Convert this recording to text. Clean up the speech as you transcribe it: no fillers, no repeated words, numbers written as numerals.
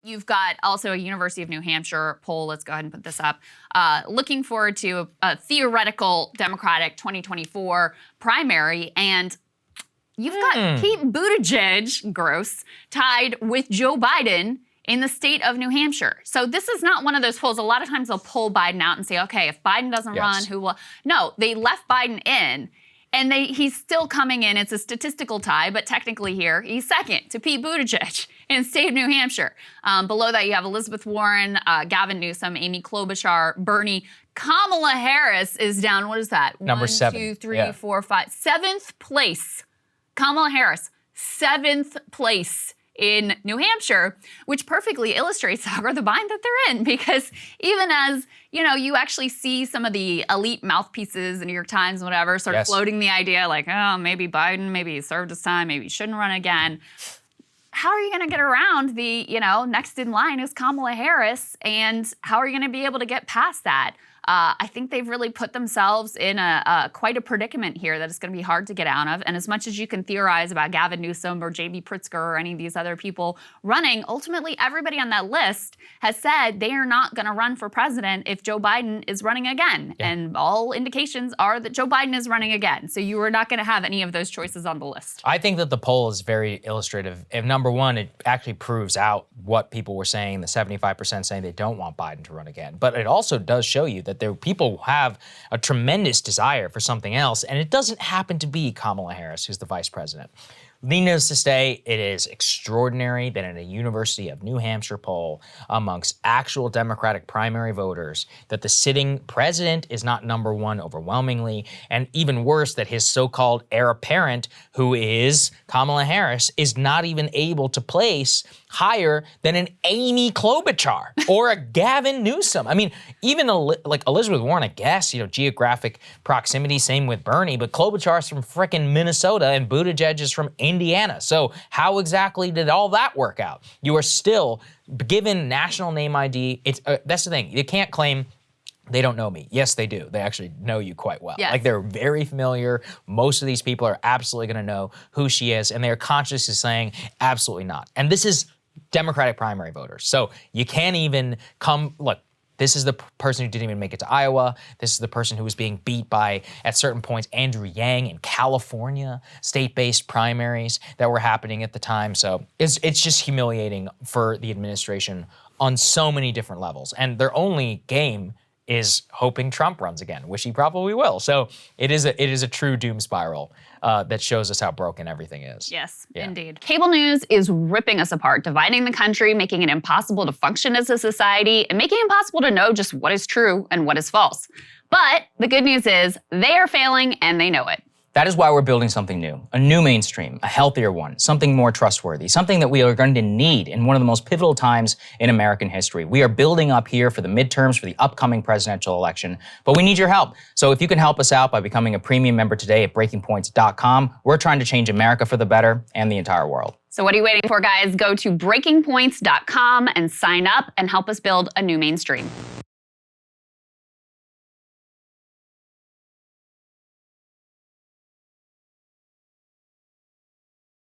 You've got also a University of New Hampshire poll. Let's go ahead and put this up. Looking forward to a theoretical Democratic 2024 primary. And you've got Pete Buttigieg, gross, tied with Joe Biden in the state of New Hampshire. So this is not one of those polls. A lot of times they'll pull Biden out and say, okay, if Biden doesn't run, who will? No, they left Biden in. And he's still coming in. It's a statistical tie, but technically here, he's second to Pete Buttigieg in the state of New Hampshire. Below that, you have Elizabeth Warren, Gavin Newsom, Amy Klobuchar, Bernie. Kamala Harris is down, what is that? Number 7. 1, 2, 3, 4, 5. 7th place. Kamala Harris, 7th place in New Hampshire, which perfectly illustrates, Saagar, the bind that they're in. Because even as, you know, you actually see some of the elite mouthpieces, the New York Times, whatever, sort of floating the idea like, oh, maybe Biden, maybe he served his time, maybe he shouldn't run again. How are you going to get around the, you know, next in line is Kamala Harris, and how are you going to be able to get past that? I think they've really put themselves in quite a predicament here that it's going to be hard to get out of. And as much as you can theorize about Gavin Newsom or J.B. Pritzker or any of these other people running, ultimately everybody on that list has said they are not going to run for president if Joe Biden is running again. Yeah. And all indications are that Joe Biden is running again. So you are not going to have any of those choices on the list. I think that the poll is very illustrative. If number one, it actually proves out what people were saying, the 75% saying they don't want Biden to run again. But it also does show you that people have a tremendous desire for something else, and it doesn't happen to be Kamala Harris, who's the vice president. Needless to say, it is extraordinary that in a University of New Hampshire poll amongst actual Democratic primary voters that the sitting president is not number one overwhelmingly, and even worse that his so-called heir apparent, who is Kamala Harris, is not even able to place higher than an Amy Klobuchar or a Gavin Newsom. I mean, even like Elizabeth Warren, I guess, you know, geographic proximity, same with Bernie, but Klobuchar's from frickin' Minnesota and Buttigieg is from Indiana. So how exactly did all that work out? You are still given national name ID. It's that's the thing. You can't claim they don't know me. Yes, they do. They actually know you quite well. Yes. Like, they're very familiar. Most of these people are absolutely going to know who she is, and they're consciously saying absolutely not. And this is Democratic primary voters. So you can't even look, this is the person who didn't even make it to Iowa. This is the person who was being beat by, at certain points, Andrew Yang in California, state-based primaries that were happening at the time. So it's just humiliating for the administration on so many different levels. And their only game is hoping Trump runs again, which he probably will. So it is a true doom spiral that shows us how broken everything is. Yes, indeed. Cable news is ripping us apart, dividing the country, making it impossible to function as a society, and making it impossible to know just what is true and what is false. But the good news is they are failing and they know it. That is why we're building something new, a new mainstream, a healthier one, something more trustworthy, something that we are going to need in one of the most pivotal times in American history. We are building up here for the midterms, for the upcoming presidential election, but we need your help. So if you can help us out by becoming a premium member today at breakingpoints.com, we're trying to change America for the better and the entire world. So what are you waiting for, guys? Go to breakingpoints.com and sign up and help us build a new mainstream.